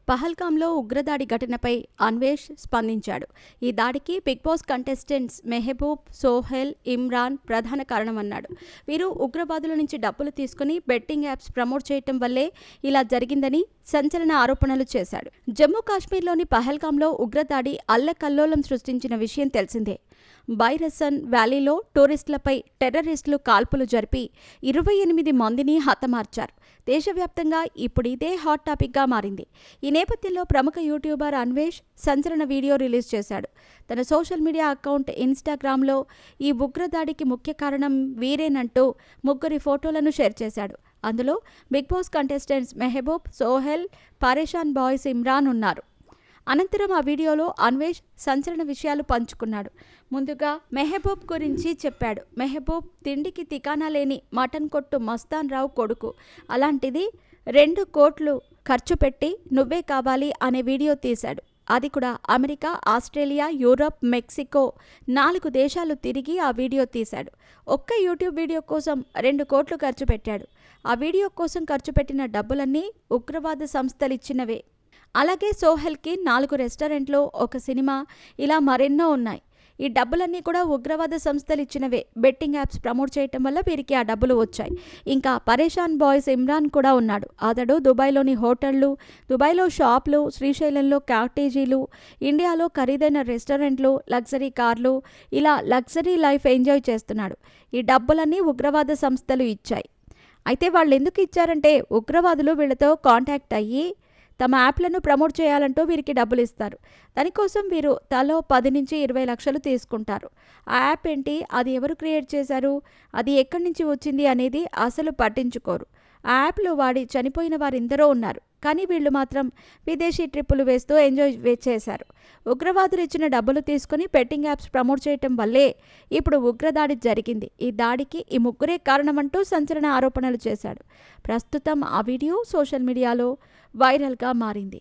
పహల్గామ్లో ఉగ్రదాడి ఘటనపై అన్వేష్ స్పందించాడు. ఈ దాడికి Bigg Boss contestants Mehboob, Sohel, Imran ప్రధాన కారణమన్నాడు. వీరు ఉగ్రవాదుల నుంచి డబ్బులు తీసుకుని బెట్టింగ్ యాప్స్ ప్రమోట్ చేయటం వల్లే ఇలా జరిగిందని సంచలన ఆరోపణలు చేశాడు. జమ్మూ కాశ్మీర్లోని పహల్గామ్లో ఉగ్రదాడి అల్లకల్లోలం సృష్టించిన విషయం తెలిసిందే. బైరసన్ వ్యాలీలో టూరిస్టులపై టెర్రరిస్టులు కాల్పులు జరిపి 28 మందిని హతమార్చారు. దేశవ్యాప్తంగా ఇప్పుడు ఇదే హాట్ టాపిక్గా మారింది. ఈ నేపథ్యంలో ప్రముఖ యూట్యూబర్ అన్వేష్ సంచలన వీడియో రిలీజ్ చేశాడు. తన సోషల్ మీడియా అకౌంట్ ఇన్స్టాగ్రామ్లో ఈ ఉగ్రదాడికి ముఖ్య కారణం వీరేనంటూ 3 ఫోటోలను షేర్ చేశాడు. అందులో Bigg Boss contestants Mehboob, Sohel, Pareshan boys Imran ఉన్నారు. అనంతరం ఆ వీడియోలో అన్వేష్ సంచలన విషయాలు పంచుకున్నాడు. ముందుగా మెహబూబ్ గురించి చెప్పాడు. మెహబూబ్ తిండికి తికానా లేని మటన్ కొట్టు మస్తాన్ రావు కొడుకు. అలాంటిది 2 కోట్లు ఖర్చు పెట్టి నువ్వే కావాలి అనే వీడియో తీశాడు. అది కూడా అమెరికా, ఆస్ట్రేలియా, యూరప్, మెక్సికో 4 దేశాలు తిరిగి ఆ వీడియో తీశాడు. ఒక్క యూట్యూబ్ వీడియో కోసం 2 కోట్లు ఖర్చు పెట్టాడు. ఆ వీడియో కోసం ఖర్చు పెట్టిన డబ్బులన్నీ ఉగ్రవాద సంస్థలిచ్చినవే. అలాగే సోహెల్కి 4 రెస్టారెంట్లు, 1 సినిమా, ఇలా మరెన్నో ఉన్నాయి. ఈ డబ్బులన్నీ కూడా ఉగ్రవాద సంస్థలు ఇచ్చినవే. బెట్టింగ్ యాప్స్ ప్రమోట్ చేయటం వల్ల వీరికి ఆ డబ్బులు వచ్చాయి. ఇంకా పరేషాన్ బాయ్స్ ఇమ్రాన్ కూడా ఉన్నాడు. అతడు దుబాయ్లోని హోటళ్లు, దుబాయ్లో షాపులు, శ్రీశైలంలో కాటేజీలు, ఇండియాలో ఖరీదైన రెస్టారెంట్లు, లగ్జరీ కార్లు, ఇలా లగ్జరీ లైఫ్ ఎంజాయ్ చేస్తున్నాడు. ఈ డబ్బులన్నీ ఉగ్రవాద సంస్థలు ఇచ్చాయి. అయితే వాళ్ళు ఎందుకు ఇచ్చారంటే ఉగ్రవాదులు వీళ్ళతో కాంటాక్ట్ అయ్యి తమ యాప్లను ప్రమోట్ చేయాలంటూ వీరికి డబ్బులు ఇస్తారు. దానికోసం వీరు తలో 10 నుంచి 20 లక్షలు తీసుకుంటారు. ఆ యాప్ ఏంటి, అది ఎవరు క్రియేట్ చేశారు, అది ఎక్కడి నుంచి వచ్చింది అనేది అసలు పట్టించుకోరు. ఆ యాప్లో వాడి చనిపోయిన వారెందరో ఉన్నారు. కానీ వీళ్ళు మాత్రం విదేశీ ట్రిప్పులు వేస్తూ ఎంజాయ్ చేశారు. ఉగ్రవాదులు ఇచ్చిన డబ్బులు తీసుకుని బెట్టింగ్ యాప్స్ ప్రమోట్ చేయటం వల్లే ఇప్పుడు ఉగ్రదాడి జరిగింది. ఈ దాడికి ఈ 3 కారణమంటూ సంచలన ఆరోపణలు చేశాడు. ప్రస్తుతం ఆ వీడియో సోషల్ మీడియాలో వైరల్గా మారింది.